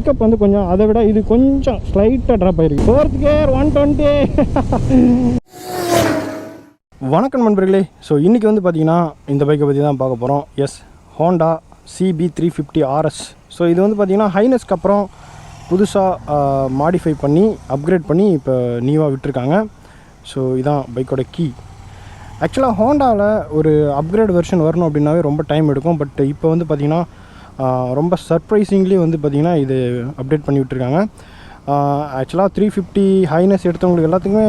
Pickup வந்து கொஞ்சம் அதை விட இது கொஞ்சம் ஸ்லைட்டாக ட்ராப் ஆகிருக்கு. 4th gear 120. வணக்கம் நண்பர்களே. ஸோ இன்றைக்கி வந்து பார்த்திங்கன்னா இந்த பைக்கை பற்றி தான் பார்க்க போகிறோம். S, Honda CB350RS. ஸோ இது வந்து பார்த்திங்கன்னா ஹைனஸ்க்கு அப்புறம் புதுசாக மாடிஃபை பண்ணி அப்கிரேட் பண்ணி இப்போ நியூவாக விட்டுருக்காங்க. ஸோ இதான் பைக்கோட கீ. ஆக்சுவலாக ஹோண்டாவில் ஒரு அப்கிரேட் வெர்ஷன் வரணும் அப்படின்னாவே ரொம்ப டைம் எடுக்கும். பட் இப்போ வந்து பார்த்திங்கன்னா ரொம்ப சர்ப்ரைசிங்லி வந்து பார்த்திங்கன்னா இது அப்டேட் பண்ணி விட்டுருக்காங்க. ஆக்சுவலாக 350 ஹைனஸ் எடுத்தவங்களுக்கு எல்லாத்துக்குமே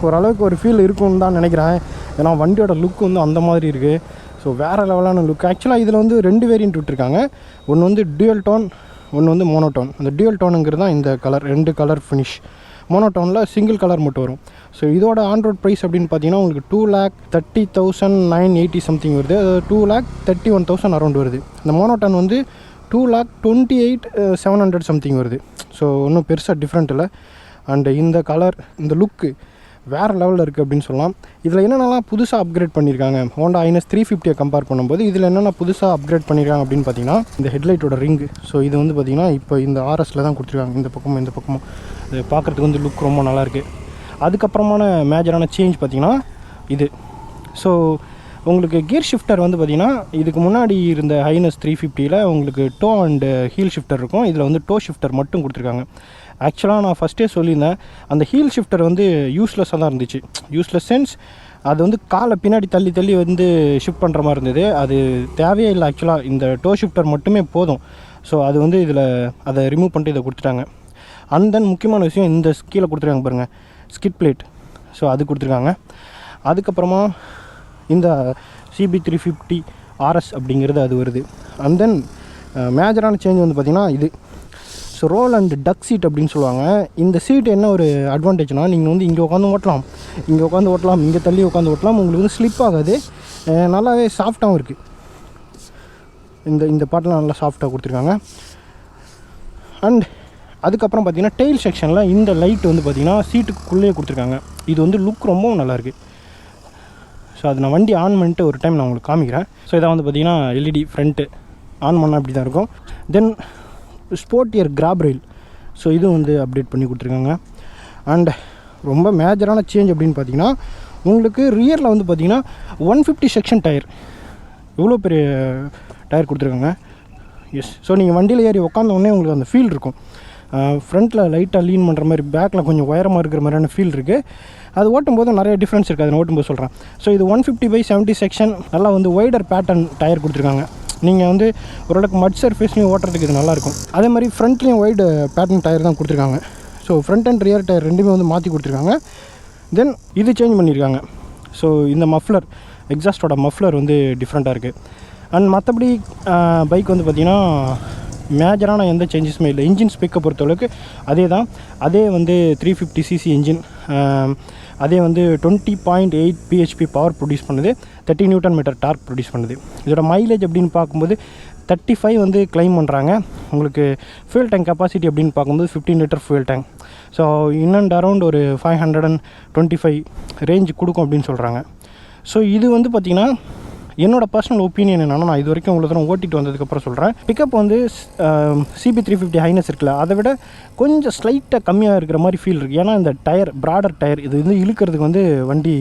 ஓரளவுக்கு ஒரு ஃபீல் இருக்கும்னு தான் நினைக்கிறேன். ஏன்னா வண்டியோட லுக் வந்து அந்த மாதிரி இருக்குது. ஸோ வேறு லெவலான லுக். ஆக்சுவலாக இதில் வந்து 2 வேரியண்ட் விட்டுருக்காங்க. ஒன்று வந்து டியூயல் டோன், ஒன்று வந்து மோனோடோன். அந்த டியூயல் டோனுங்கிறது தான் இந்த கலர், 2 கலர் ஃபினிஷ். மோனோடோனில் சிங்கிள் கலர் மட்டும் வரும். ஸோ இதோட ஆன்ரோட் ப்ரைஸ் அப்படின்னு பார்த்தீங்கன்னா உங்களுக்கு 2,30,980 சம்திங் வருது. 2,31,000 அரௌண்ட் வருது. இந்த மோனோடோன் வந்து 2,28,700 சம்திங் வருது. ஸோ ஒன்றும் பெருசாக டிஃப்ரெண்ட் இல்லை. அண்டு இந்த கலர், இந்த லுக்கு வேறு லெவலில் இருக்குது அப்படின்னு சொல்லலாம். இதில் என்னென்னலாம் புதுசாக அப்கிரேட் பண்ணியிருக்காங்க ஹோண்டா ஐனஸ் 350 கம்பேர் பண்ணும்போது இதில் என்னென்ன புதுசாக அப்கிரேட் பண்ணியிருக்காங்க அப்படின்னு பார்த்தீங்கன்னா இந்த ஹெட்லைட்டோட ரிங்கு. ஸோ இது வந்து பார்த்திங்கன்னா இப்போ இந்த RSல தான் கொடுத்துருக்காங்க. இந்த பக்கமும் இது பார்க்குறதுக்கு வந்து லுக் ரொம்ப நல்லாயிருக்கு. அதுக்கப்புறமான மேஜரான சேஞ்ச் பார்த்திங்கன்னா இது. ஸோ உங்களுக்கு கியர் ஷிஃப்டர் வந்து பார்த்திங்கன்னா இதுக்கு முன்னாடி இருந்த ஹைனஸ் 350ல் உங்களுக்கு டோ அண்டு ஹீல் ஷிஃப்டர் இருக்கும். இதில் வந்து டோ ஷிஃப்டர் மட்டும் கொடுத்துருக்காங்க. ஆக்சுவலாக நான் ஃபஸ்ட்டே சொல்லியிருந்தேன், அந்த ஹீல் ஷிஃப்டர் வந்து யூஸ்லெஸ்ஸாக தான் இருந்துச்சு. யூஸ்லெஸ் சென்ஸ் அது வந்து காலை பின்னாடி தள்ளி வந்து ஷிஃப்ட் பண்ணுற மாதிரி இருந்தது. அது தேவையே இல்லை. ஆக்சுவலாக இந்த டோ ஷிஃப்டர் மட்டுமே போதும். ஸோ அது வந்து இதில் அதை ரிமூவ் பண்ணிட்டு இதை கொடுத்துட்டாங்க. அண்ட் தென் முக்கியமான விஷயம் இந்த கீழே கொடுத்துருக்காங்க பாருங்கள், ஸ்கிட் பிளேட். ஸோ அது கொடுத்துருக்காங்க. அதுக்கப்புறமா இந்த CB350RS அப்படிங்கிறது அது வருது. அண்ட் தென் மேஜரான சேஞ்ச் வந்து பார்த்திங்கன்னா இது. So roll and tuck seat அப்படின்னு சொல்லுவாங்க. இந்த சீட் என்ன ஒரு அட்வான்டேஜ்னால் நீங்கள் வந்து இங்கே உட்காந்து ஓட்டலாம், இங்கே தள்ளி உட்காந்து ஓட்டலாம். உங்களுக்கு வந்து ஸ்லிப் ஆகாது. நல்லாவே சாஃப்டாகவும் இருக்குது. இந்த பாட்டெலாம் நல்லா சாஃப்டாக கொடுத்துருக்காங்க. அண்ட் அதுக்கப்புறம் பார்த்திங்கன்னா டெயில் செக்ஷனில் இந்த லைட் வந்து பார்த்திங்கன்னா சீட்டுக்குள்ளேயே கொடுத்துருக்காங்க. இது வந்து லுக் ரொம்பவும் நல்லாயிருக்கு. ஸோ அது நான் வண்டி ஆன் பண்ணிட்டு ஒரு டைம் நான் உங்களுக்கு காமிக்கிறேன். ஸோ இதை வந்து பார்த்திங்கன்னா LED ஃப்ரண்ட்டு ஆன் பண்ணால் அப்படி தான் இருக்கும். தென் ஸ்போர்ட்டியர் கிராப் ரெயில். ஸோ இதுவும் வந்து அப்டேட் பண்ணி கொடுத்துருக்காங்க. அண்ட் ரொம்ப மேஜரான சேஞ்ச் அப்படின்னு பார்த்தீங்கன்னா உங்களுக்கு ரியரில் வந்து பார்த்திங்கன்னா 150 செக்ஷன் டயர். இவ்வளோ பெரிய டயர் கொடுத்துருக்காங்க. எஸ். ஸோ நீங்கள் வண்டியில் ஏறி உட்காந்த உடனே உங்களுக்கு அந்த ஃபீல் இருக்கும். ஃப்ரண்ட்டில் லைட்டாக லீன் பண்ணுற மாதிரி, பேக்கில் கொஞ்சம் உயரமாக இருக்கிற மாதிரியான ஃபீல் இருக்குது. அது ஓட்டும்போது நிறைய டிஃப்ரென்ஸ் இருக்குது. அதை ஓட்டும்போது சொல்கிறேன். ஸோ இது 150/70 செக்ஷன் நல்லா வந்து ஒய்டர் பேட்டர்ன் டயர் கொடுத்துருக்காங்க. நீங்கள் வந்து ஓரளவுக்கு மட் சர்ஃபேஸ்லையும் ஓட்டுறதுக்கு இது நல்லாயிருக்கும். அதே மாதிரி ஃப்ரண்ட்லேயும் ஒய்டு பேட்டர்ன் டயர் தான் கொடுத்துருக்காங்க. So front and rear tyre ரெண்டுமே வந்து மாற்றி கொடுத்துருக்காங்க. தென் இது சேஞ்ச் பண்ணியிருக்காங்க. ஸோ இந்த மஃப்ளர், எக்ஸாஸ்டோட மஃப்ளர் வந்து டிஃப்ரெண்ட்டாக இருக்குது. அண்ட் மற்றபடி பைக் வந்து பார்த்திங்கன்னா மேஜரான எந்த சேஞ்சஸுமே இல்லை. இன்ஜின் ஸ்பெக்கை பொறுத்தளவுக்கு அதே வந்து 350cc இன்ஜின். அதே வந்து 20.8 bhp பவர் ப்ரொடியூஸ் பண்ணுது. 30 Nm டார்க் ப்ரொடியூஸ் பண்ணுது. இதோட மைலேஜ் அப்படின்னு பார்க்கும்போது 35 வந்து கிளைம் பண்ணுறாங்க. உங்களுக்கு ஃபியூல் டேங்க் கெப்பாசிட்டி அப்படின்னு பார்க்கும்போது 15 litre fuel tank. So in and around ஒரு 525 ரேஞ்ச் கொடுக்கும் அப்படின்னு சொல்கிறாங்க. ஸோ இது வந்து பார்த்திங்கன்னா என்னோடய பர்சனல் ஒப்பீனியன் என்னென்னா, நான் இது வரைக்கும் இவ்வளோ தூரம் ஓட்டிட்டு வந்ததுக்கப்புறம் சொல்கிறேன். பிக்கப் வந்து CB350 ஹைனஸ் இருக்குல்ல, அதை விட கொஞ்சம் ஸ்லைட்டாக கம்மியாக இருக்கிற மாதிரி ஃபீல் இருக்குது. ஏன்னா இந்த டயர், ப்ராடர் டயர், இது வந்து இழுக்கிறதுக்கு வந்து வண்டி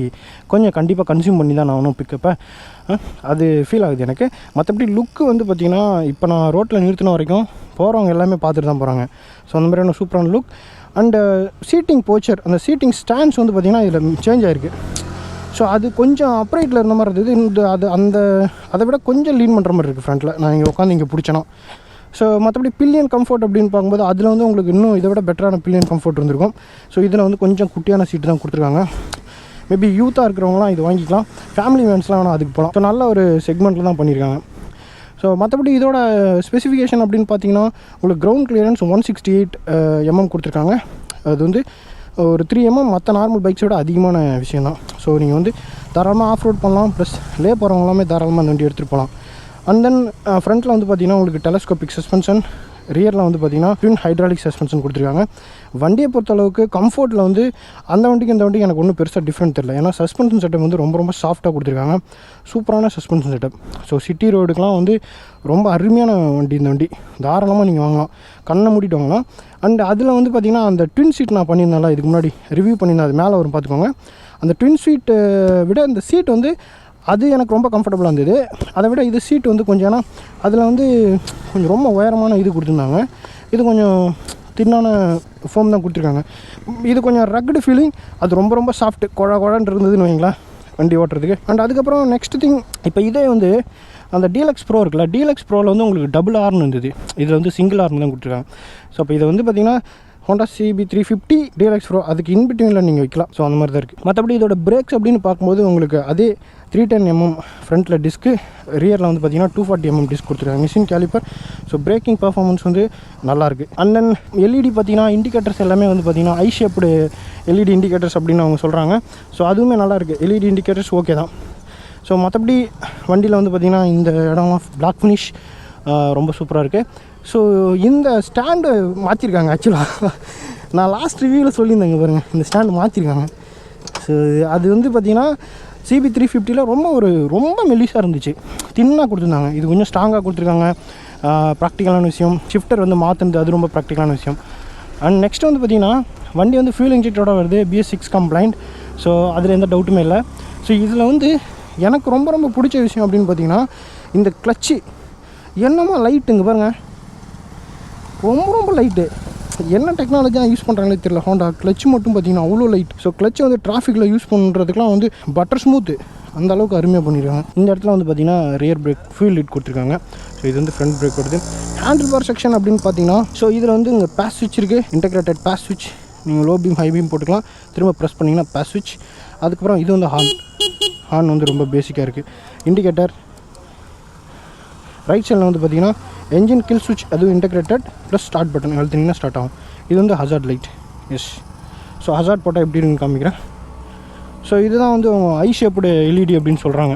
கொஞ்சம் கண்டிப்பாக கன்சியூம் பண்ணி தான் நான் ஒன்றும் பிக்கப்பை அது ஃபீல் ஆகுது எனக்கு. மற்றபடி லுக்கு வந்து பார்த்திங்கன்னா இப்போ நான் ரோட்டில் நிறுத்தின வரைக்கும் போகிறவங்க எல்லாமே பார்த்துட்டு தான் போகிறாங்க. ஸோ அந்த மாதிரியான சூப்பரான லுக். அண்டு சீட்டிங் போச்சர், அந்த சீட்டிங் ஸ்டாண்ட்ஸ் வந்து பார்த்திங்கன்னா இதில் சேஞ்ச் ஆகிருக்கு. ஸோ அது கொஞ்சம் அப்ரைட்டில் இருந்த மாதிரி இருந்தது. அதை விட கொஞ்சம் லீன் பண்ணுற மாதிரி இருக்குது ஃப்ரண்ட்டில். நான் இங்கே உட்காந்து இங்கே பிடிச்சேன்னா. ஸோ மற்றபடி பில்லியன் கம்ஃபர்ட் அப்படின்னு பார்க்கும்போது அதில் வந்து உங்களுக்கு இன்னும் இதை விட பெட்டரான பில்லியன் கம்ஃபர்ட் இருந்திருக்கும். ஸோ இதில் வந்து கொஞ்சம் குட்டியான சீட்டு தான் கொடுத்துருக்காங்க. மேபி யூத்தாக இருக்கிறவங்களாம் இது வாங்கிக்கலாம். ஃபேமிலி மேன்ஸ்லாம் வேணால் அதுக்கு போகலாம். ஸோ நல்ல ஒரு செக்மெண்ட்டில் தான் பண்ணியிருக்காங்க. ஸோ மற்றபடி இதோட ஸ்பெசிஃபிகேஷன் அப்படின்னு பார்த்தீங்கன்னா உங்களுக்கு கிரவுண்ட் கிளியரன்ஸ் 168 mm கொடுத்துருக்காங்க. அது வந்து ஒரு 3 mm மற்ற நார்மல் பைக்ஸோட அதிகமான விஷயம் தான். ஸோ நீங்கள் வந்து தாராளமாக ஆஃப் ரோட் பண்ணலாம். ப்ளஸ் போகிறவங்க எல்லாமே தாராளமாக அந்த வண்டி எடுத்துகிட்டு போகலாம். அண்ட் தென் ஃப்ரண்ட்டில் வந்து பார்த்திங்கன்னா உங்களுக்கு டெலஸ்கோபிக் சஸ்பென்ஷன், ரியரில் வந்து பார்த்திங்கன்னா ட்வின் ஹைட்ராலிக் சஸ்பென்ஷன் கொடுத்துருக்காங்க. வண்டியை பொறுத்தளவுக்கு கம்ஃபர்ட்டில் வந்து அந்த வண்டிக்கு இந்த வண்டிக்கு எனக்கு ஒன்றும் பெருசாக டிஃப்ரெண்ட் தெரியல. ஏன்னா சஸ்பென்ஷன் செட்டப் வந்து ரொம்ப ரொம்ப சாஃப்ட்டாக கொடுத்துருக்காங்க. சூப்பரான சஸ்பென்ஷன் செட்டப். ஸோ சிட்டி ரோடுக்கெலாம் வந்து ரொம்ப அருமையான வண்டி இந்த வண்டி. தாராளமாக நீங்கள் வாங்கலாம், கண்ணை மூடிட்டு வாங்கலாம். அண்ட் அதில் வந்து பார்த்திங்கன்னா அந்த ட்வின் சீட் நான் பண்ணியிருந்தேன்ல, இதுக்கு முன்னாடி ரிவ்யூ பண்ணியிருந்தேன், அது மேலே வரும் பார்த்துக்கோங்க. அந்த ட்வின் சீட்டை விட இந்த சீட் வந்து அது எனக்கு ரொம்ப கம்ஃபர்டபுளாக இருந்தது. அதை விட இது சீட் வந்து கொஞ்சம், ஏன்னா அதில் வந்து கொஞ்சம் ரொம்ப உயரமான இது கொடுத்துருந்தாங்க. இது கொஞ்சம் தின்னான ஃபோம் தான் கொடுத்துருக்காங்க. இது கொஞ்சம் ரக்டு ஃபீலிங். அது ரொம்ப ரொம்ப சாஃப்ட்டு குழன்னு இருந்ததுன்னு வைங்களேன் வண்டி ஓட்டுறதுக்கு. அண்ட் அதுக்கப்புறம் நெக்ஸ்ட் திங், இப்போ இதே வந்து அந்த டீலக்ஸ் ப்ரோ இருக்குல்ல, டீலக்ஸ் ப்ரோவில் வந்து உங்களுக்கு டபுள் ஆர்னு இருந்தது, இதில் வந்து சிங்கிள் ஆர்னு தான் கொடுத்துருக்காங்க. ஸோ இப்போ இதை வந்து பார்த்திங்கன்னா ஹோண்டா CB350 டீலக்ஸ் ப்ரோ அதுக்கு இன்பிட்வீனில் நீங்கள் வைக்கலாம். ஸோ அந்த மாதிரி தான் இருக்குது. மற்றபடி இதோட பிரேக்ஸ் அப்படின்னு பார்க்கும்போது உங்களுக்கு அதே 310mm ஃப்ரண்ட்டில் டிஸ்க்கு, ரியரில் வந்து பார்த்திங்கன்னா 240mm டிஸ்க் கொடுத்துருக்காங்க, machine caliper. So braking performance வந்து நல்லாயிருக்கு. அண்ட் தென் எல்இடி பார்த்திங்கன்னா இண்டிகேட்டர்ஸ் எல்லாமே வந்து பார்த்திங்கன்னா ஐ ஷேப்டு எல்இடி இண்டிகேட்டர்ஸ் அப்படின்னு அவங்க சொல்கிறாங்க. ஸோ அதுவுமே நல்லாயிருக்கு. எல்இடி இண்டிகேட்டர்ஸ் ஓகே தான். ஸோ மற்றபடி வண்டியில் வந்து பார்த்திங்கன்னா இந்த இடம்லாம் பிளாக் ஃபினிஷ் ரொம்ப சூப்பராக இருக்குது. ஸோ இந்த ஸ்டாண்டு மாற்றிருக்காங்க. ஆக்சுவலாக நான் லாஸ்ட் ரிவ்யூவில் சொல்லியிருந்தேங்க பாருங்கள், இந்த ஸ்டாண்டு மாற்றிருக்காங்க. ஸோ அது வந்து பார்த்திங்கன்னா CB350ல் ரொம்ப மெல்லிஸாக இருந்துச்சு, தின்னாக கொடுத்துருந்தாங்க. இது கொஞ்சம் ஸ்ட்ராங்காக கொடுத்துருக்காங்க. ப்ராக்டிக்கலான விஷயம். ஷிஃப்டர் வந்து மாற்றுனது அது ரொம்ப ப்ராக்டிக்கலான விஷயம். அண்ட் நெக்ஸ்ட் வந்து பார்த்திங்கன்னா வண்டி வந்து ஃபியூல் இன்ஜெக்டரோட வருது, BS6 கம்ப்ளைண்ட். ஸோ அதில் எந்த டவுட்டுமே இல்லை. ஸோ இதில் வந்து எனக்கு ரொம்ப பிடிச்ச விஷயம் அப்படின்னு பார்த்திங்கன்னா இந்த கிளச்சு என்னமோ லைட்டுங்க பாருங்கள், ரொம்ப லைட்டு. என்ன டெக்னாலஜியாக யூஸ் பண்ணுறாங்களே தெரியல. ஹோண்டா கிளச் மட்டும் பார்த்திங்கன்னா அவ்வளோ லைட். ஸோ கிளச்சை வந்து டிராஃபிக்கில் யூஸ் பண்ணுறதுக்குலாம் வந்து பட்டர் ஸ்மூத்து, அந்த அளவுக்கு அருமையாக பண்ணியிருக்காங்க. இந்த இடத்துல வந்து பார்த்திங்கன்னா ரியர் பிரேக் ஃபியூல் லிட் கொடுத்துருக்காங்க. ஸோ இது வந்து ஃப்ரண்ட் பிரேக் வருது. ஹேண்டில் பார் செக்ஷன் அப்படின்னு பார்த்தீங்கன்னா ஸோ இதில் வந்து இங்கே பேஸ் ஸ்விட்ச் இருக்குது, இன்டெகிரேட்டட் பேஸ் ஸ்விட்ச். நீங்கள் லோ பீம் ஹை பீம் போட்டுக்கலாம், திரும்ப ப்ரெஸ் பண்ணிங்கன்னா பேஸ் ஸ்விட்ச். அதுக்கப்புறம் இது வந்து ஹார்ன் வந்து ரொம்ப பேசிக்காக இருக்குது. இண்டிகேட்டர். ரைட் சைடில் வந்து பார்த்திங்கன்னா என்ஜின் கில் ஸ்விட்ச், அதுவும் இன்டெகிரேட்டட், ப்ளஸ் ஸ்டார்ட் பட்டன் அழுத்தினீங்கன்னா ஸ்டார்ட் ஆகும். இது வந்து hazard light. Yes. So hazard போட்டால் எப்படி இருக்குன்னு காமிக்கிறேன். ஸோ இதுதான் வந்து ஐ ஷேப்டு எல்இடி அப்படின்னு சொல்கிறாங்க.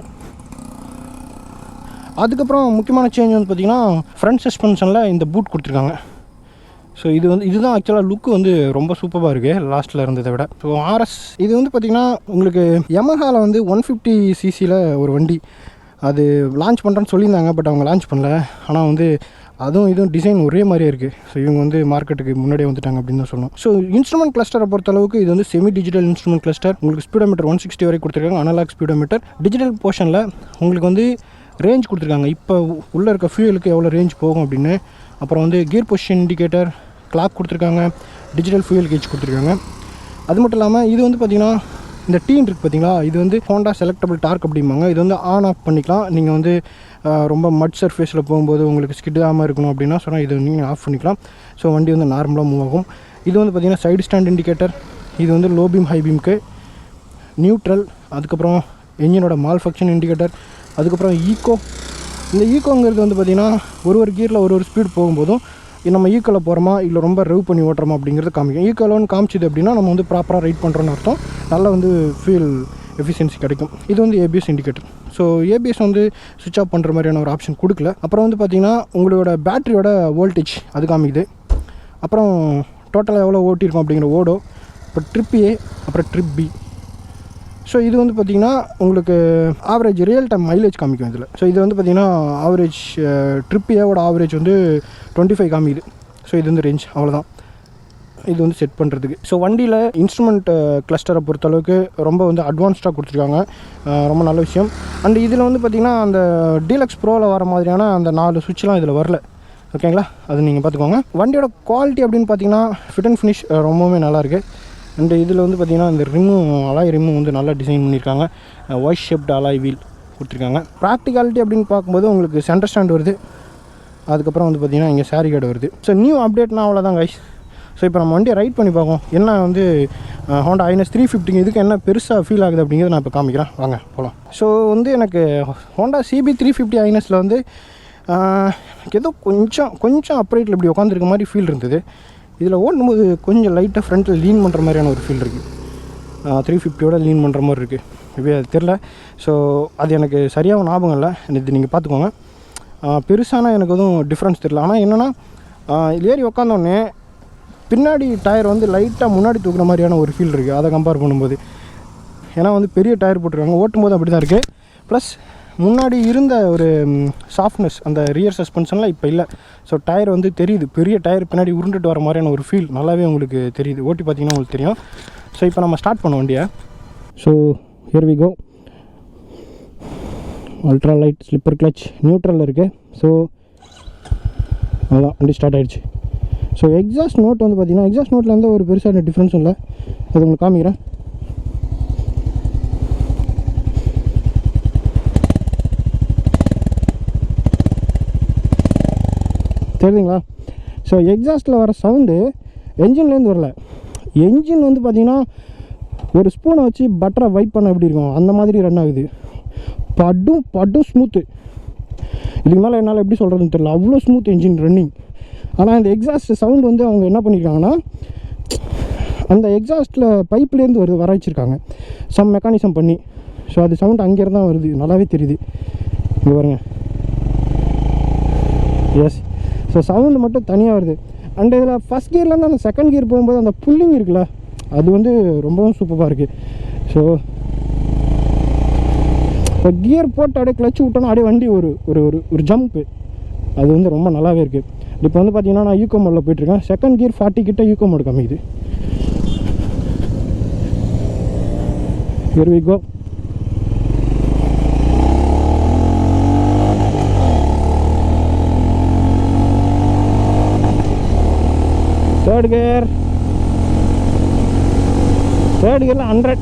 அதுக்கப்புறம் முக்கியமான சேஞ்ச் வந்து பார்த்திங்கன்னா ஃப்ரண்ட் சஸ்பென்ஷனில் இந்த பூட் கொடுத்துருக்காங்க. ஸோ இதுதான் ஆக்சுவலாக லுக்கு வந்து ரொம்ப சூப்பராக இருக்குது லாஸ்ட்டில் இருந்ததை விட. ஸோ ஆர்எஸ் இது வந்து பார்த்திங்கன்னா உங்களுக்கு யமஹாவில் வந்து 150cc ஒரு வண்டி அது லான்ச் பண்ணுறேன்னு சொல்லியிருந்தாங்க. பட் அவங்க லான்ச் பண்ணல. ஆனால் வந்து இதுவும் டிசைன் ஒரே மாதிரியே இருக்குது. ஸோ இவங்க வந்து மார்க்கெட்டுக்கு முன்னாடியே வந்துட்டாங்க அப்படின்னு தான் சொல்லணும். ஸோ இன்ஸ்ட்ருமெண்ட் கிளஸ்டரை பொறுத்தளவுக்கு இது வந்து செமி டிஜிட்டல் இன்ஸ்ட்ருமெண்ட் கிளஸ்டர். உங்களுக்கு ஸ்பீடோமீட்டர் 160 வரை கொடுத்துருக்காங்க, அனலாக் ஸ்பீடோமீட்டர். டிஜிட்டல் போர்ஷனில் உங்களுக்கு வந்து ரேஞ்ச் கொடுத்துருக்காங்க, இப்போ உள்ளே இருக்க ஃபியூலுக்கு எவ்வளோ ரேஞ்ச் போகும் அப்படின்னு. அப்புறம் வந்து கியர் பொசிஷன் இண்டிகேட்டர், கிளாக் கொடுத்துருக்காங்க, டிஜிட்டல் ஃபியூல் கேஜ் கொடுத்துருக்காங்க. அது மட்டும் இல்லாமல் இது வந்து பார்த்திங்கன்னா இந்த டீன் இருக்குது பார்த்தீங்களா, இது வந்து ஹோண்டா செலக்டபிள் டார்க் அப்படிம்பாங்க. இது வந்து ஆன் ஆஃப் பண்ணிக்கலாம். நீங்கள் வந்து ரொம்ப மட் சர்ஃபேஸில் போகும்போது உங்களுக்கு ஸ்கிட் ஆகாமல் இருக்கணும் அப்படின்னா சொன்னால் இது நீங்கள் ஆஃப் பண்ணிக்கலாம். ஸோ வண்டி வந்து நார்மலாக மூவ் ஆகும். இது வந்து பார்த்திங்கன்னா சைடு ஸ்டாண்ட் இண்டிகேட்டர். இது வந்து லோ பீம் ஹை பீம்க்கு, நியூட்ரல், அதுக்கப்புறம் என்ஜினோட மால் ஃபங்க்ஷன் இண்டிகேட்டர், அதுக்கப்புறம் ஈக்கோ. இந்த ஈக்கோங்கிறது வந்து பார்த்திங்கன்னா ஒரு கியரில் ஒரு ஸ்பீட் போகும்போதும் நம்ம ஈக்கோவில் போகிறோமா இல்லை ரொம்ப ரெவ் பண்ணி ஓட்டுறோமா அப்படிங்கிறது காமிக்கும். ஈக்கோலன்னு காமிச்சிது அப்படின்னா நம்ம வந்து ப்ராப்பராக ரைட் பண்ணுறோன்னு அர்த்தம். நல்லா வந்து ஃபியூல் எஃபிஷியன்சி கிடைக்கும். இது வந்து ஏபிஎஸ் இண்டிகேட்டர். ஸோ ஏபிஎஸ் வந்து சுவிட்ச் ஆஃப் பண்ணுற மாதிரியான ஒரு ஆப்ஷன் கொடுக்கல. அப்புறம் வந்து பார்த்திங்கன்னா உங்களோட பேட்டரியோட வோல்டேஜ் அது காமிக்குது. அப்புறம் டோட்டலாக எவ்வளோ ஓட்டியிருக்கோம் அப்படிங்கிற ஓடோ. அப்புறம் ட்ரிப் ஏ, அப்புறம் ட்ரிப் பி. ஸோ இது வந்து பார்த்திங்கன்னா உங்களுக்கு ஆவரேஜ் ரியல் டைம் மைலேஜ் காமிக்கும் இதில். ஸோ இது வந்து பார்த்திங்கன்னா ஆவரேஜ் ட்ரிப் ஏவோட ஆவரேஜ் வந்து 25 காமிக்குது. ஸோ இது வந்து ரேஞ்ச் அவ்வளோதான் இது வந்து செட் பண்ணுறதுக்கு. ஸோ வண்டியில் இன்ஸ்ட்ருமெண்ட் கிளஸ்டரை பொறுத்தளவுக்கு ரொம்ப வந்து அட்வான்ஸ்டாக கொடுத்துருக்காங்க, ரொம்ப நல்ல விஷயம். அண்ட் இதில் வந்து பார்த்திங்கன்னா அந்த டீலக்ஸ் ப்ரோவில் வர மாதிரியான அந்த 4 சுவிட்ச்லாம் இதில் வரல. ஓகேங்களா, அது நீங்கள் பார்த்துக்கோங்க. வண்டியோட குவாலிட்டி அப்படின்னு பார்த்திங்கன்னா ஃபிட் அண்ட் ஃபினிஷ் ரொம்பவுமே நல்லாயிருக்கு. அண்ட் இதில் வந்து பார்த்திங்கன்னா இந்த அலாய் ரிம்மும் வந்து நல்லா டிசைன் பண்ணியிருக்காங்க. ஒயிட் ஷேப்டு அலாய் வீல் கொடுத்துருக்காங்க. ப்ராக்டிகாலிட்டி அப்படின்னு பார்க்கும்போது உங்களுக்கு சென்டர் ஸ்டாண்ட் வருது. அதுக்கப்புறம் வந்து பார்த்திங்கன்னா இங்கே சாரி கார்டு வருது. ஸோ நியூ அப்டேட்னா அவ்வளோதான் கைஸ். ஸோ இப்போ நம்ம வண்டியை ரைட் பண்ணி பார்ப்போம். என்ன வந்து ஹோண்டா ஐனஸ் 350 இதுக்கு என்ன பெருசாக ஃபீல் ஆகுது அப்படிங்கிறது நான் இப்போ காமிக்கிறேன், வாங்க போகலாம். ஸோ வந்து எனக்கு ஹோண்டா CB350 ஐனஸில் வந்து ஏதோ கொஞ்சம் அப்ரைட்டில் இப்படி உட்காந்துருக்க மாதிரி ஃபீல் இருந்தது. இதில் ஓடும்போது கொஞ்சம் லைட்டாக ஃப்ரண்ட்டில் லீன் பண்ணுற மாதிரியான ஒரு ஃபீல் இருக்குது. 350யோட லீன் பண்ணுற மாதிரி இருக்குது. இப்போ அது தெரில. ஸோ அது எனக்கு சரியாக ஞாபகம் இல்லை. இது நீங்கள் பார்த்துக்கோங்க. பெருசான எனக்கு எதுவும் டிஃப்ரென்ஸ் தெரியல. ஆனால் என்னென்னா ஏறி உக்காந்தோடனே பின்னாடி டயர் வந்து லைட்டாக முன்னாடி தூக்குற மாதிரியான ஒரு ஃபீல் இருக்குது அதை கம்பேர் பண்ணும்போது. ஏன்னா வந்து பெரிய டயர் போட்டிருக்காங்க, ஓட்டும் போது அப்படி தான் இருக்குது. ப்ளஸ் முன்னாடி இருந்த ஒரு சாஃப்ட்னஸ் அந்த ரியர் சஸ்பென்ஷன்லாம் இப்போ இல்லை. ஸோ டயர் வந்து தெரியுது, பெரிய டயர் பின்னாடி உருண்டுட்டு வர மாதிரியான ஒரு ஃபீல் நல்லாவே உங்களுக்கு தெரியுது. ஓட்டி பார்த்தீங்கன்னா உங்களுக்கு தெரியும். ஸோ இப்போ நம்ம ஸ்டார்ட் பண்ண வண்டியை. So here we go. Ultra light slipper clutch நியூட்ரலில் இருக்குது. ஸோ அதான் வண்டி ஸ்டார்ட் ஆகிடுச்சு. ஸோ எக்ஸாஸ்ட் நோட் வந்து பார்த்திங்கன்னா எக்ஸாஸ்ட் நோட்டில் எந்த ஒரு பெருசான டிஃப்ரென்ஸும் இல்லை. அது உங்களுக்கு காமிக்கிறேன். தெரியுதுங்களா? ஸோ எக்ஸாஸ்ட்டில் வர சவுண்டு என்ஜின்லேருந்து வரல. என்ஜின் வந்து பார்த்திங்கன்னா ஒரு ஸ்பூனை வச்சு பட்டரை வைப் பண்ண எப்படி இருக்கும் அந்த மாதிரி ரன் ஆகுது. படும் ஸ்மூத்து. இதுக்கு மேலே என்னால் எப்படி சொல்கிறதுன்னு தெரியல, அவ்வளோ ஸ்மூத் என்ஜின் ரன்னிங். ஆனால் இந்த எக்ஸாஸ்ட் சவுண்டு வந்து அவங்க என்ன பண்ணியிருக்காங்கன்னா அந்த எக்ஸாஸ்ட்டில் பைப்லேருந்து வர வச்சிருக்காங்க சம் மெக்கானிசம் பண்ணி. ஸோ அது சவுண்ட் அங்கேருந்து தான் வருது, நல்லாவே தெரியுது. இங்கே பாருங்க. எஸ், ஸோ சவுண்டு மட்டும் தனியாக வருது. அண்ட் இதில் ஃபஸ்ட் கியர்லேருந்து அந்த செகண்ட் கியர் போகும்போது அந்த புல்லிங் இருக்குல்ல, அது வந்து ரொம்பவும் சூப்பராக இருக்குது. ஸோ இப்போ கியர் போட்டு அப்படியே கிளச்சு விட்டோன்னா அப்படியே வண்டி ஒரு ஒரு ஒரு ஜம்ப்பு, அது வந்து ரொம்ப நல்லாவே இருக்குது. இப்போ வந்து பார்த்தீங்கன்னா நான் யூகோ மோடில் போயிட்டுருக்கேன். செகண்ட் கியர் 40 கிட்ட யூகோ மோடு காமிக்குது. Here we go. தேர்ட் கியரில் 100.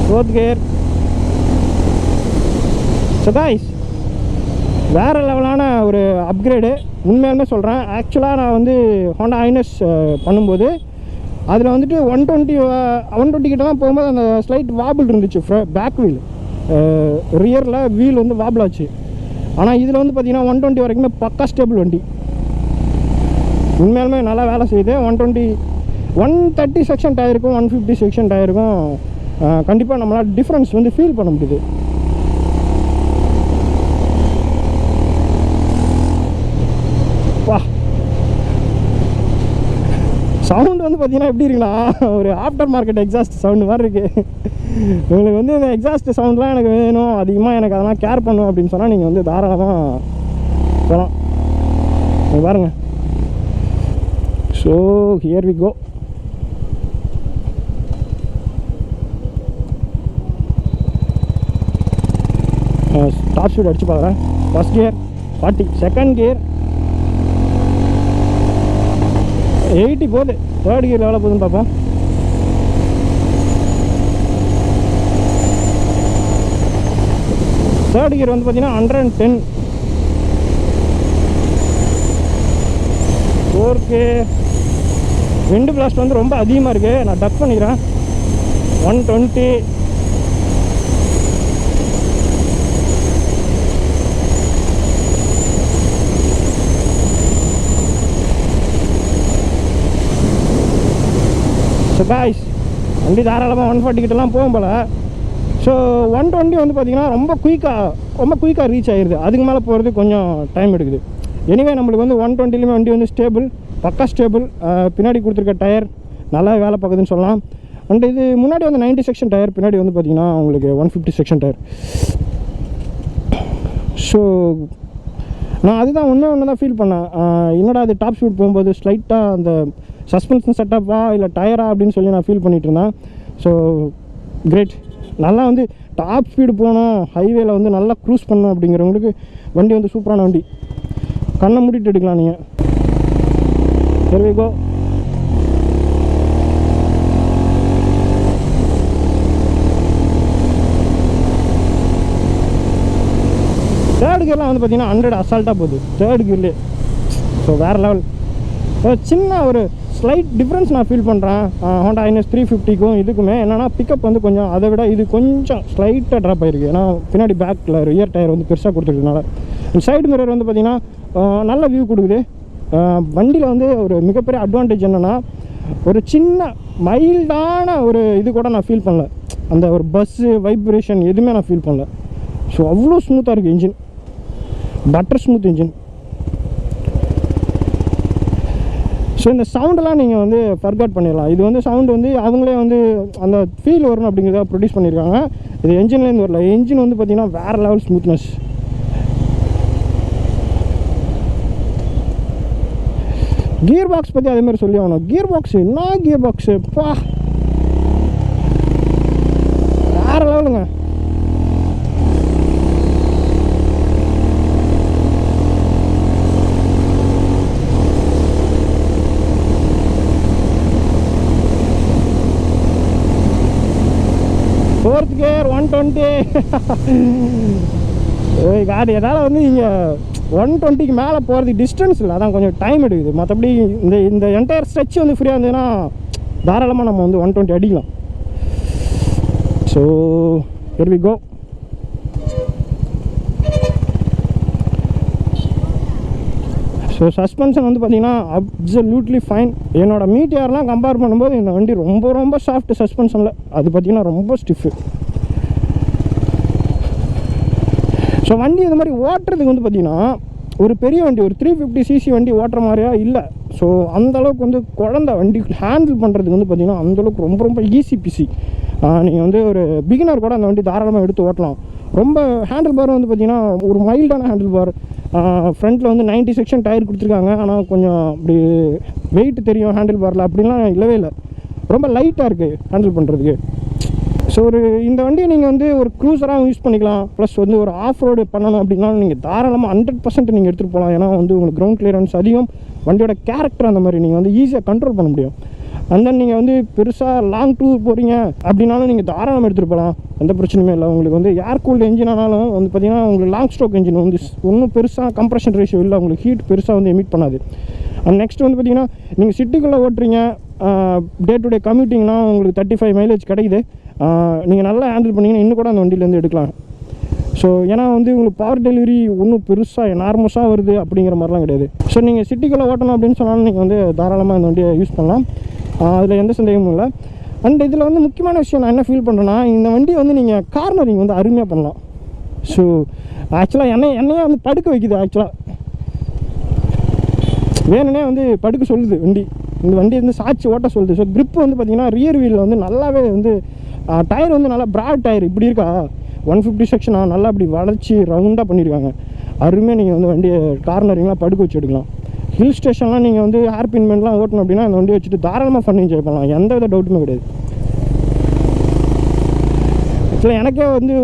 Fourth gear. ஸோ காய்ஸ், வேறு லெவலான ஒரு அப்கிரேடு உண்மையாலுமே சொல்கிறேன். ஆக்சுவலாக நான் வந்து ஹோண்டா ஐனஸ் பண்ணும்போது அதில் வந்துட்டு 120 கிட்ட தான் போகும்போது அந்த ஸ்லைட் வாபிள் இருந்துச்சு. பேக் வீல் ரியரில் வீல் வந்து வாபிள் ஆச்சு. ஆனால் இதில் வந்து பார்த்திங்கன்னா 120 வரைக்குமே பக்கா ஸ்டேபிள் வண்டி. உண்மையாலுமே நல்லா வேலை செய்யுது. 130 செக்ஷன் டயருக்கும் 150 செக்ஷன் டயருக்கும் கண்டிப்பாக நம்மளால் டிஃப்ரென்ஸ் வந்து ஃபீல் பண்ண முடியுது. வா, சவுண்டு வந்து பார்த்தீங்கன்னா எப்படி இருக்குன்னா ஒரு ஆஃப்டர் மார்க்கெட் எக்ஸாஸ்ட் சவுண்டு மாதிரி இருக்குது. உங்களுக்கு வந்து இந்த எக்ஸாஸ்ட் சவுண்ட்லாம் எனக்கு வேணும், அதிகமாக எனக்கு அதெல்லாம் கேர் பண்ணும் அப்படின்னு சொன்னால் நீங்கள் வந்து தாராளமாக போகலாம். பாருங்கள். So here we go. Top speed அடிச்சு பார்க்குறேன். ஃபஸ்ட் கியர் 40, செகண்ட் கியர் 80 போகுது. தேர்ட் கியர் எவ்வளோ போகுதுன்னு பார்ப்போம். தேர்ட் கியர் வந்து பார்த்தீங்கன்னா 110. ஃபோர்க்கு விண்டு பிளாஸ்ட் வந்து ரொம்ப அதிகமாக இருக்குது. நான் டக் பண்ணிக்கிறேன். 120. ஸோ காய்ஸ், வண்டி தாராளமாக 140 கிட்டலாம் போகும் போல். ஸோ 120 வந்து பார்த்திங்கன்னா ரொம்ப குயிக்காக ரீச் ஆகிடுது. அதுக்கு மேலே போகிறது கொஞ்சம் டைம் எடுக்குது. எனிவே நம்மளுக்கு வந்து 120லேயுமே வண்டி வந்து ஸ்டேபிள், பக்கா ஸ்டேபிள். பின்னாடி கொடுத்துருக்க டயர் நல்லா வேலை பார்க்குதுன்னு சொல்லலாம். அண்ட் இது முன்னாடி வந்து 90 செக்ஷன் டயர், பின்னாடி வந்து பார்த்திங்கன்னா உங்களுக்கு 150 செக்ஷன் டயர். ஸோ நான் அதுதான் ஒன்று தான் ஃபீல் பண்ணேன். என்னடா அது டாப் ஸ்பீட் போகும்போது ஸ்லைட்டாக அந்த சஸ்பென்ஷன் செட்டப்பா இல்லை டயரா அப்படின்னு சொல்லி நான் ஃபீல் பண்ணிகிட்டு இருந்தேன். So great. நல்லா வந்து டாப் ஸ்பீடு போகணும், ஹைவேல வந்து நல்லா க்ரூஸ் பண்ணணும் அப்படிங்கிறவங்களுக்கு வண்டி வந்து சூப்பரான வண்டி. கண்ணை மூடிட்டு எடுக்கலாம் நீங்கள். Here we go. தேர்ட் கியர்லாம் வந்து பார்த்தீங்கன்னா 100 அசால்ட்டாக போகுது தேர்ட் கியர்லேயே. ஸோ வேறு லெவல். சின்ன ஒரு ஸ்லைட் டிஃப்ரென்ஸ் நான் ஃபீல் பண்ணுறேன் ஹோண்டா ஐனஸ் 350க்கும் இதுக்குமே. என்னென்னா பிக்கப் வந்து கொஞ்சம் அதை விட இது கொஞ்சம் ஸ்லைட்டாக ட்ராப் ஆகிருக்கு. ஏன்னா பின்னாடி பேக்கில் ரியர் டயர் வந்து பெருசாக கொடுத்துருக்கனால. சைடு மிரர் வந்து பார்த்திங்கன்னா நல்ல வியூ கொடுக்குது. வண்டியில் வந்து ஒரு மிகப்பெரிய அட்வான்டேஜ் என்னென்னா ஒரு சின்ன மைல்டான ஒரு இது கூட நான் ஃபீல் பண்ணல. அந்த ஒரு பஸ்ஸு வைப்ரேஷன் எதுவுமே நான் ஃபீல் பண்ணல. ஸோ அவ்வளோ ஸ்மூத்தாக இருக்குது engine, butter smooth engine. So இந்த சவுண்டெல்லாம் நீங்கள் வந்து ஃபர்காட் பண்ணிடலாம். இது வந்து சவுண்டு வந்து அவங்களே வந்து அந்த ஃபீல் வரணும் அப்படிங்கிறத ப்ரொடியூஸ் பண்ணியிருக்காங்க. இது என்ஜின்லேருந்து வரல. என்ஜின் வந்து பார்த்திங்கன்னா வேறு லெவல் ஸ்மூத்னஸ். கியர் பாக்ஸ் பற்றி அதேமாதிரி சொல்லி ஆகணும். கியர் பாக்ஸு என்ன கியர் பாக்ஸு பா வேறு லெவலுங்க. Fourth gear 120. காடு என்னால் வந்து இங்கே 120க்கு மேலே போகிறதுக்கு டிஸ்டன்ஸ் இல்லை, அதான் கொஞ்சம் டைம் எடுக்குது. மற்றபடி இந்த என்டையர் ஸ்ட்ரெச் வந்து ஃப்ரீயாக இருந்ததுன்னா தாராளமாக நம்ம வந்து 120 அடிக்கலாம். So here we go. So suspension வந்து பார்த்திங்கன்னா அப்சல்யூட்லி ஃபைன். என்னோட மீட்டியார்லாம் கம்பேர் பண்ணும்போது இந்த வண்டி ரொம்ப ரொம்ப சாஃப்ட் சஸ்பென்ஷனில். அது பார்த்திங்கன்னா ரொம்ப ஸ்டிஃபு. ஸோ வண்டி இந்த மாதிரி ஓட்டுறதுக்கு வந்து பார்த்திங்கன்னா ஒரு பெரிய வண்டி, ஒரு 350cc வண்டி ஓட்டுற மாதிரியா இல்லை. ஸோ அந்தளவுக்கு வந்து குழந்த வண்டி ஹேண்டில் பண்ணுறதுக்கு வந்து பார்த்திங்கன்னா அந்தளவுக்கு ரொம்ப ரொம்ப ஈஸி பிசி. நீங்கள் வந்து ஒரு பிகினர் கூட அந்த வண்டி தாராளமாக எடுத்து ஓட்டலாம். ரொம்ப ஹேண்டில் பார் வந்து பார்த்திங்கன்னா ஒரு மைல்டான ஹேண்டில் பார். ஃப்ரண்ட்டில் வந்து 90 செக்ஷன் டயர் கொடுத்துருக்காங்க. ஆனால் கொஞ்சம் அப்படி வெயிட் தெரியும் ஹேண்டில் பாரில், அப்படிலாம் இல்லவே இல்லை. ரொம்ப லைட்டாக இருக்குது ஹேண்டில் பண்ணுறதுக்கு. ஸோ இந்த வண்டியை நீங்கள் வந்து ஒரு க்ரூஸராகவும் யூஸ் பண்ணிக்கலாம். ப்ளஸ் வந்து ஒரு ஆஃப் ரோடு பண்ணணும் அப்படின்னாலும் நீங்கள் தாராளமாக 100% நீங்கள் எடுத்துகிட்டு போகலாம். ஏன்னா வந்து உங்களுக்கு கிரவுண்ட் கிளியரன்ஸ் அதிகம், வண்டியோட கேரக்டர் அந்த மாதிரி நீங்கள் வந்து ஈஸியாக கண்ட்ரோல் பண்ண முடியும். அண்ட் தென் நீங்கள் வந்து பெருசாக லாங் டூர் போகிறீங்க அப்படின்னாலும் நீங்கள் தாராளமாக எடுத்துகிட்டு போகலாம், எந்த பிரச்சனையுமே இல்லை. உங்களுக்கு வந்து ஏர் கூல்டு என்ஜின் ஆனாலும் வந்து பார்த்திங்கன்னா உங்களுக்கு லாங் ஸ்ட்ரோக் என்ஜின் வந்து ஒன்றும் பெருசாக கம்ப்ரெஷன் ரேஷியோ இல்லை, உங்களுக்கு ஹீட் பெருசாக வந்து எமிட் பண்ணாது. அண்ட் நெக்ஸ்ட் வந்து பார்த்திங்கன்னா நீங்கள் சிட்டிக்குள்ளே ஓட்டுறீங்க, டே டு டே கம்யூட்டிங்னா உங்களுக்கு 35 மைலேஜ் கிடைக்குது. நீங்கள் நல்லா ஹேண்டில் பண்ணிங்கன்னா இன்னும் கூட அந்த வண்டியிலேருந்து எடுக்கலாம். ஸோ ஏன்னா வந்து உங்களுக்கு பவர் டெலிவரி ஒன்றும் பெருசாக நார்மஸாக வருது அப்படிங்கிற மாதிரிலாம் கிடையாது. ஸோ நீங்கள் சிட்டிக்குள்ளே ஓட்டணும் அப்படின்னு சொன்னாலும் நீங்கள் வந்து தாராளமாக இந்த வண்டியை யூஸ் பண்ணலாம், அதில் எந்த சந்தேகமும் இல்லை. அண்ட் இதில் வந்து முக்கியமான விஷயம் நான் என்ன ஃபீல் பண்ணுறேன்னா, இந்த வண்டியை வந்து நீங்கள் கார்னரிங் வந்து அருமையாக பண்ணலாம். ஸோ ஆக்சுவலாக என்னையே வந்து படுக்க வைக்குது. ஆக்சுவலாக வேணுன்னே வந்து படுக்க சொல்லுது வண்டி. இந்த வண்டி வந்து சாட்சி ஓட்ட சொல்லுது. ஸோ க்ரிப் வந்து பார்த்திங்கன்னா ரியர் வீலில் வந்து நல்லாவே வந்து டயர் வந்து நல்லா ப்ராட் டயர் இப்படி இருக்கா, 150 செக்ஷனாக நல்லா அப்படி வளைச்சி ரவுண்டாக பண்ணியிருக்காங்க. அருமையாக நீங்கள் வந்து வண்டியை கார்னரிங்லாம் படுக்க வச்சு எடுக்கலாம். ஹில் ஸ்டேஷன்லாம் நீங்கள் வந்து ஹேர்பின்மெண்ட்லாம் ஓட்டணும் அப்படின்னா அந்த வண்டியை வச்சுட்டு தாராளமாக ஃபன் என்ஜாய் பண்ணலாம், எந்த வித டவுட்டுமே கிடையாது. ஆக்சுவலாக எனக்கே வந்து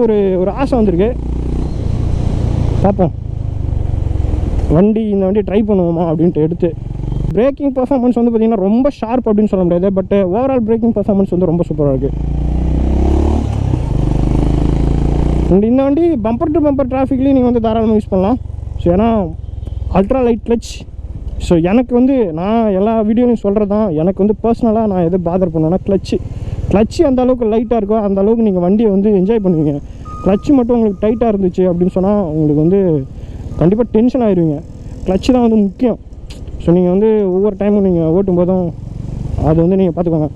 ஒரு ஆசை வந்திருக்கு, பார்ப்போம் இந்த வண்டி ட்ரை பண்ணுவோமா அப்படின்ட்டு எடுத்து. பிரேக்கிங் பர்ஃபார்மன்ஸ் வந்து பார்த்திங்கன்னா ரொம்ப ஷார்ப் அப்படின்னு சொல்ல முடியாது, பட் ஓவரால் பிரேக்கிங் பர்ஃபார்மன்ஸ் வந்து ரொம்ப சூப்பராக இருக்குது. இந்த வண்டி பம்பர் டு பம்பர் டிராஃபிக்லேயும் நீங்கள் வந்து தாராளமாக யூஸ் பண்ணலாம். ஸோ ஏன்னா அல்ட்ரா லைட் கிளச். ஸோ எனக்கு வந்து நான் எல்லா வீடியோலையும் சொல்கிறது தான், எனக்கு வந்து பர்சனலாக நான் எதை பாதர் பண்ணுவேன்னா கிளச்சு அந்த அளவுக்கு லைட்டாக இருக்கோ அந்த அளவுக்கு நீங்கள் வண்டியை வந்து என்ஜாய் பண்ணுவீங்க. கிளச்சு மட்டும் உங்களுக்கு டைட்டாக இருந்துச்சு அப்படின்னு சொன்னால் உங்களுக்கு வந்து கண்டிப்பாக டென்ஷன் ஆகிடுவீங்க. கிளச்சு தான் வந்து முக்கியம். ஸோ நீங்கள் வந்து ஒவ்வொரு டைமும் நீங்கள் ஓட்டும் போதும் அது வந்து நீங்கள் பார்த்துக்கோங்க.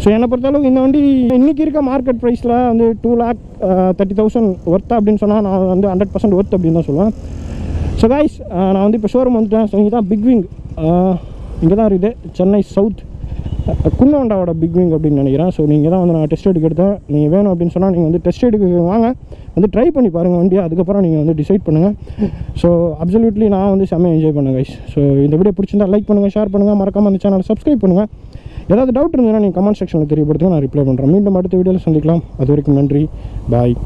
ஸோ என்னை பொறுத்தளவுக்கு இந்த வண்டி இன்றைக்கி இருக்க மார்க்கெட் ப்ரைஸில் வந்து 2,30,000 ஒர்த்தா அப்படின்னு சொன்னால் நான் வந்து 100% ஒர்த் அப்படின்னு தான் சொல்லுவேன். ஸோ கைஸ், நான் வந்து இப்போ ஷோரூம் வந்துட்டேன். ஸோ இங்கே தான் பிக் விங், இங்கே தான் இருக்குது, சென்னை சவுத் குன்னோண்டாவோட பிக் விங் அப்படின்னு நினைக்கிறேன். ஸோ நீங்கள் தான் வந்து நான் டெஸ்ட் ரைடுக்கு எடுத்தேன். நீங்கள் வேணும் அப்படின்னு சொன்னால் நீங்கள் வந்து டெஸ்ட் ரைடுக்கு வாங்க, வந்து ட்ரை பண்ணி பாருங்கள் வண்டியை, அதுக்கப்புறம் நீங்கள் வந்து டிசைட் பண்ணுங்கள். ஸோ அப்சல்யூட்லி நான் வந்து செம்மையாக என்ஜாய் பண்ணேன் கைஸ். ஸோ இந்த வீடியோ பிடிச்சிருந்தா லைக் பண்ணுங்கள், ஷேர் பண்ணுங்கள், மறக்காமல் அந்த சேனலை சப்ஸ்கிரைப் பண்ணுங்கள். ஏதாவது டவுட் இருந்ததுன்னா நீங்கள் கமெண்ட் செக்ஷனில் தெரியப்படுத்துங்க, நான் ரிப்ளை பண்ணுறேன். மீண்டும் அடுத்த வீடியோவில் சந்திக்கலாம். அது வரைக்கும் நன்றி, பாய்.